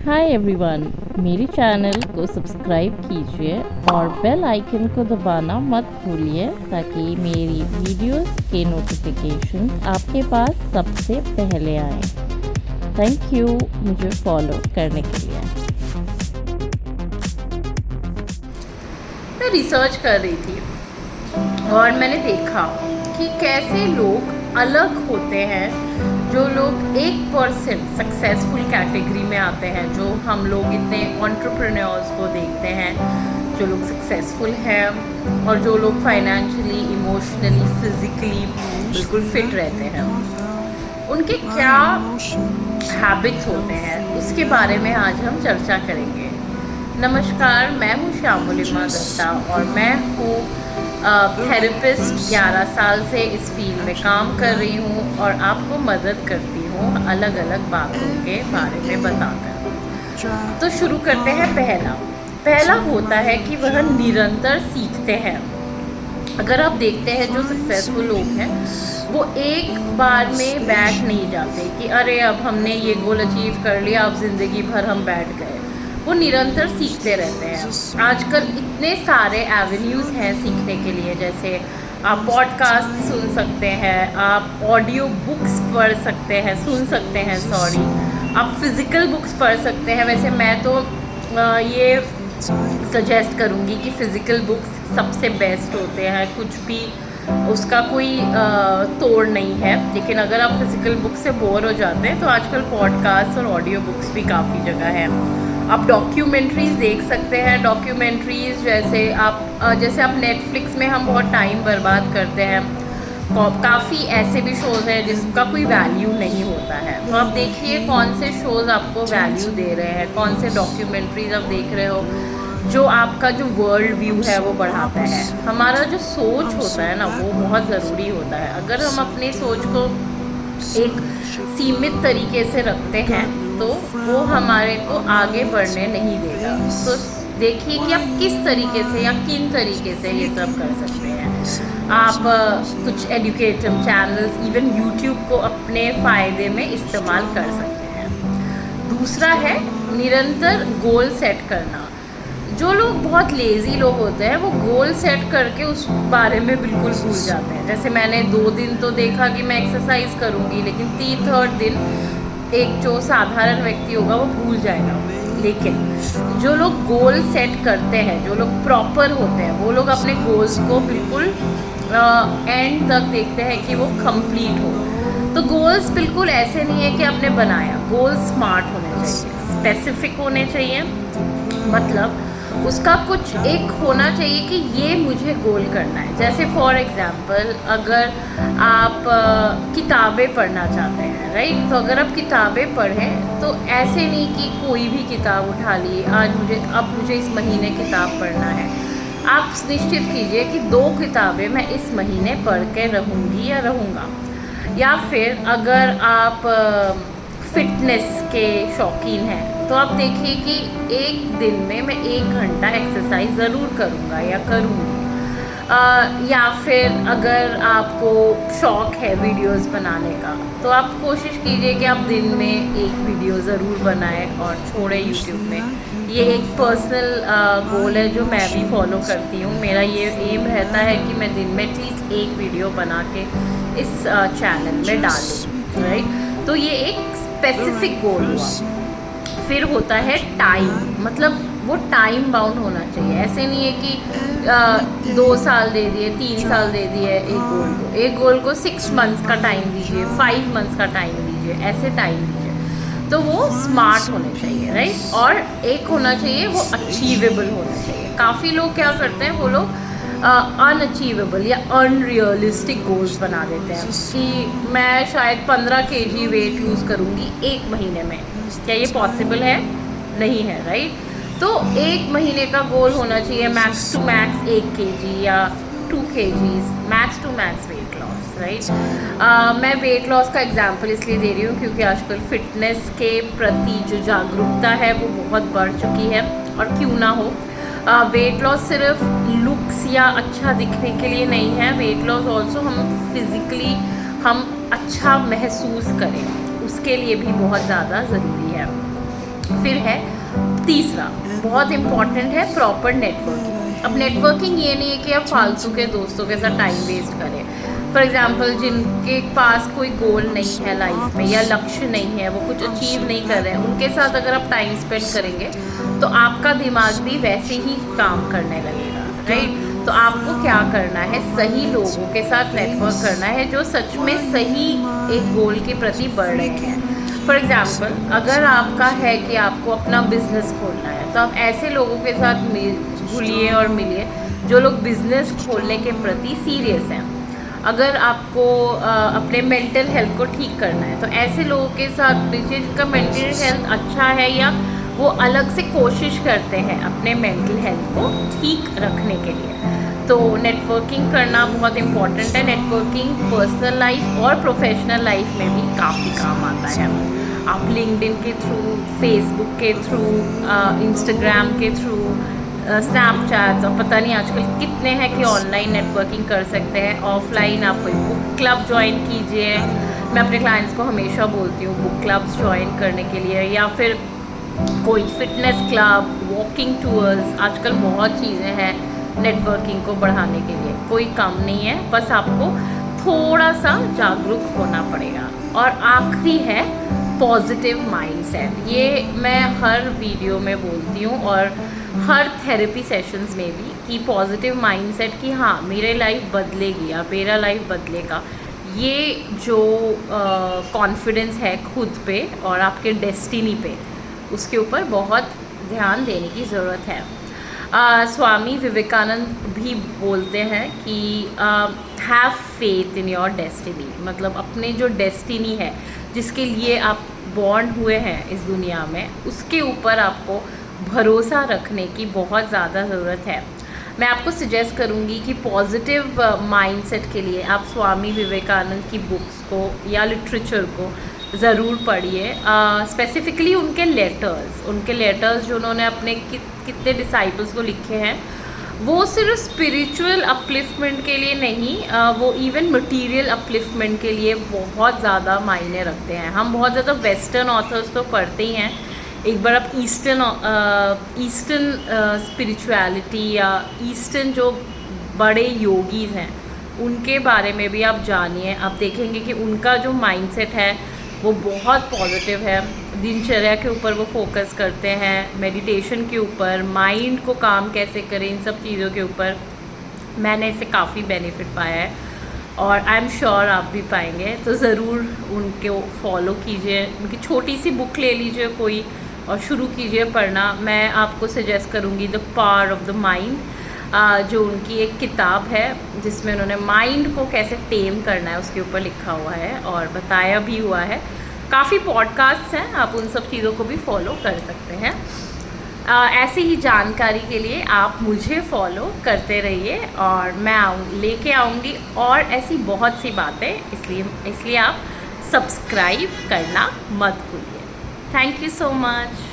Hi everyone, मेरे channel को subscribe कीजिए और बेल आइकन को दबाना मत भूलिए ताकि मेरी वीडियोस के नोटिफिकेशन आपके पास सबसे पहले आए। थैंक यू मुझे फॉलो करने के लिए। मैं रिसर्च कर रही थी और मैंने देखा कि कैसे लोग अलग होते हैं। जो लोग 1% सक्सेसफुल कैटेगरी में आते हैं, जो हम लोग इतने एंटरप्रेन्योर्स को देखते हैं जो लोग सक्सेसफुल हैं और जो लोग फाइनेंशियली, इमोशनली, फिजिकली बिल्कुल फिट रहते हैं, उनके क्या हैबिट्स होते हैं उसके बारे में आज हम चर्चा करेंगे। नमस्कार, मैं हूँ श्यामुलिमा दत्ता और मैं हूँ थेरेपिस्ट। 11 साल से इस फील्ड में काम कर रही हूँ और आपको मदद करती हूँ अलग अलग बातों के बारे में बताकर। तो शुरू करते हैं। पहला होता है कि वह निरंतर सीखते हैं। अगर आप देखते हैं जो सक्सेसफुल लोग हैं वो एक बार में बैठ नहीं जाते कि अरे अब हमने ये गोल अचीव कर लिया, अब ज़िंदगी भर हम बैठ गए। वो निरंतर सीखते रहते हैं। आजकल इतने सारे एवेन्यूज़ हैं सीखने के लिए, जैसे आप पॉडकास्ट सुन सकते हैं, आप ऑडियो बुक्स पढ़ सकते हैं, आप फिज़िकल बुक्स पढ़ सकते हैं। वैसे मैं तो ये सजेस्ट करूँगी कि फ़िज़िकल बुक्स सबसे बेस्ट होते हैं, कुछ भी उसका कोई तोड़ नहीं है। लेकिन अगर आप फिज़िकल बुक से बोर हो जाते हैं तो आजकल पॉडकास्ट और ऑडियो बुक्स भी काफ़ी जगह है। आप डॉक्यूमेंट्रीज़ देख सकते हैं। डॉक्यूमेंट्रीज़ जैसे आप नेटफ्लिक्स में हम बहुत टाइम बर्बाद करते हैं। काफ़ी ऐसे भी शोज़ हैं जिसका कोई वैल्यू नहीं होता है, तो आप देखिए कौन से शोज़ आपको वैल्यू दे रहे हैं, कौन से डॉक्यूमेंट्रीज़ आप देख रहे हो जो आपका जो वर्ल्ड व्यू है वो बढ़ाता है। हमारा जो सोच होता है ना वो बहुत ज़रूरी होता है। अगर हम अपनी सोच को एक सीमित तरीके से रखते हैं तो वो हमारे को आगे बढ़ने नहीं देगा। तो देखिए कि आप किस तरीके से या किन तरीके से ये सब कर सकते हैं। आप कुछ एजुकेटिव चैनल्स, इवन यूट्यूब को अपने फ़ायदे में इस्तेमाल कर सकते हैं। दूसरा है निरंतर गोल सेट करना। जो लोग बहुत लेज़ी लोग होते हैं वो गोल सेट करके उस बारे में बिल्कुल भूल जाते हैं। जैसे मैंने 2 दिन तो देखा कि मैं एक्सरसाइज करूँगी, लेकिन 3rd दिन एक जो साधारण व्यक्ति होगा वो भूल जाएगा। लेकिन जो लोग गोल सेट करते हैं, जो लोग प्रॉपर होते हैं, वो लोग अपने गोल्स को बिल्कुल एंड तक देखते हैं कि वो कंप्लीट हो। तो गोल्स बिल्कुल ऐसे नहीं है कि आपने बनाया। गोल्स स्मार्ट होने चाहिए, स्पेसिफिक होने चाहिए, मतलब उसका कुछ एक होना चाहिए कि ये मुझे गोल करना है। जैसे फॉर एग्ज़ाम्पल अगर आप किताबें पढ़ना चाहते हैं, राइट, तो अगर आप किताबें पढ़ें तो ऐसे नहीं कि कोई भी किताब उठा ली, अब मुझे इस महीने किताब पढ़ना है। आप निश्चित कीजिए कि 2 किताबें मैं इस महीने पढ़ के रहूँगी या रहूँगा। या फिर अगर आप फिटनेस के शौकीन हैं तो आप देखिए कि एक दिन में मैं 1 घंटा एक्सरसाइज ज़रूर करूँगा या करूँगी। या फिर अगर आपको शौक़ है वीडियोस बनाने का तो आप कोशिश कीजिए कि आप दिन में 1 वीडियो ज़रूर बनाएं और छोड़ें यूट्यूब में। ये एक पर्सनल गोल है जो मैं भी फॉलो करती हूँ। मेरा ये एम रहता है कि मैं दिन में एटलीस्ट 1 वीडियो बना के इस चैनल में डालूँ, राइट। तो ये एक स्पेसिफिक गोल हुआ। फिर होता है टाइम, मतलब वो टाइम बाउंड होना चाहिए। ऐसे नहीं है कि 2 साल दे दिए, 3 साल दे दिए एक गोल को 6 मंथ्स का टाइम दीजिए, 5 मंथ्स का टाइम दीजिए, ऐसे टाइम दीजिए। तो वो स्मार्ट होने चाहिए, राइट। और एक होना चाहिए वो अचीवेबल होना चाहिए। काफ़ी लोग क्या करते हैं, वो लोग अनअचीवेबल या अनरियलिस्टिक गोल्स बना देते हैं कि मैं शायद 15 kg वेट लूज़ करूँगी 1 महीने में। क्या ये पॉसिबल है? नहीं है, राइट। तो 1 महीने का गोल होना चाहिए मैक्स टू मैक्स 1 kg या 2 kgs, max to max weight loss, right. मैं वेट लॉस का एग्जांपल इसलिए दे रही हूँ क्योंकि आजकल फिटनेस के प्रति जो जागरूकता है वो बहुत बढ़ चुकी है। और क्यों ना हो, वेट लॉस सिर्फ लुक्स या अच्छा दिखने के लिए नहीं है। वेट लॉस ऑल्सो हम फिज़िकली हम अच्छा महसूस करें, उसके लिए भी बहुत ज़्यादा ज़रूरी है। फिर है तीसरा, बहुत इम्पॉर्टेंट है, प्रॉपर नेटवर्किंग। अब नेटवर्किंग ये नहीं है कि आप फालतू के दोस्तों के साथ टाइम वेस्ट करें। फॉर एग्ज़ाम्पल जिनके पास कोई गोल नहीं है लाइफ में या लक्ष्य नहीं है, वो कुछ अचीव नहीं कर रहे हैं, उनके साथ अगर आप टाइम स्पेंड करेंगे तो आपका दिमाग भी वैसे ही काम करने लगेगा, राइट। तो आपको क्या करना है, सही लोगों के साथ नेटवर्क करना है जो सच में सही एक गोल के प्रति बढ़ रहे हैं। फॉर एग्ज़ाम्पल अगर आपका है कि आपको अपना बिजनेस खोलना है, तो आप ऐसे लोगों के साथ जुड़िए और मिलिए जो लोग बिजनेस खोलने के प्रति सीरियस हैं। अगर आपको अपने मेंटल हेल्थ को ठीक करना है, तो ऐसे लोगों के साथ मिलिए जिनका मेंटल हेल्थ अच्छा है या वो अलग से कोशिश करते हैं अपने मेंटल हेल्थ को ठीक रखने के लिए। तो नेटवर्किंग करना बहुत इम्पॉर्टेंट है। नेटवर्किंग पर्सनल लाइफ और प्रोफेशनल लाइफ में भी काफ़ी काम आता है। आप लिंक्डइन के थ्रू, फेसबुक के थ्रू, इंस्टाग्राम के थ्रू, स्नैपचैट और पता नहीं आजकल कितने हैं कि ऑनलाइन नेटवर्किंग कर सकते हैं। ऑफलाइन आप कोई बुक क्लब ज्वाइन कीजिए। मैं अपने क्लाइंट्स को हमेशा बोलती हूँ बुक क्लब्स ज्वाइन करने के लिए, या फिर कोई फिटनेस क्लब, वॉकिंग टूर्स। आजकल बहुत चीज़ें हैं नेटवर्किंग को बढ़ाने के लिए, कोई कम नहीं है, बस आपको थोड़ा सा जागरूक होना पड़ेगा। और आखिरी है पॉजिटिव माइंडसेट। ये मैं हर वीडियो में बोलती हूँ और हर थेरेपी सेशंस में भी कि पॉजिटिव माइंडसेट कि हाँ मेरी लाइफ बदलेगी या मेरा लाइफ बदलेगा। ये जो कॉन्फिडेंस है खुद पे और आपके डेस्टिनी पे, उसके ऊपर बहुत ध्यान देने की ज़रूरत है। स्वामी विवेकानंद भी बोलते हैं कि have faith in your destiny, मतलब अपने जो डेस्टिनी है जिसके लिए आप बॉर्न हुए हैं इस दुनिया में, उसके ऊपर आपको भरोसा रखने की बहुत ज़्यादा ज़रूरत है। मैं आपको सजेस्ट करूँगी कि पॉजिटिव माइंडसेट के लिए आप स्वामी विवेकानंद की बुक्स को या लिटरेचर को ज़रूर पढ़िए। स्पेसिफ़िकली उनके लेटर्स जो उन्होंने अपने कितने डिसाइपल्स को लिखे हैं, वो सिर्फ स्पिरिचुअल अपलिफ्टमेंट के लिए नहीं, वो इवन मटेरियल अपलिफ्टमेंट के लिए बहुत ज़्यादा मायने रखते हैं। हम बहुत ज़्यादा वेस्टर्न ऑथर्स तो पढ़ते ही हैं, एक बार आप ईस्टर्न स्पिरिचुअलिटी या ईस्टर्न जो बड़े योगीज़ हैं उनके बारे में भी आप जानिए। आप देखेंगे कि उनका जो माइंडसेट है वो बहुत पॉजिटिव है। दिनचर्या के ऊपर वो फोकस करते हैं, मेडिटेशन के ऊपर, माइंड को काम कैसे करें, इन सब चीज़ों के ऊपर। मैंने इससे काफ़ी बेनिफिट पाया है और आई एम श्योर आप भी पाएंगे। तो ज़रूर उनको फॉलो कीजिए, उनकी छोटी सी बुक ले लीजिए कोई और शुरू कीजिए पढ़ना। मैं आपको सजेस्ट करूँगी the power of the mind, जो उनकी एक किताब है जिसमें उन्होंने माइंड को कैसे टेम करना है उसके ऊपर लिखा हुआ है और बताया भी हुआ है। काफ़ी पॉडकास्ट्स हैं, आप उन सब चीज़ों को भी फॉलो कर सकते हैं। ऐसे ही जानकारी के लिए आप मुझे फॉलो करते रहिए और मैं लेके आऊँगी और ऐसी बहुत सी बातें, इसलिए आप सब्सक्राइब करना मत भूलिए। Thank you so much.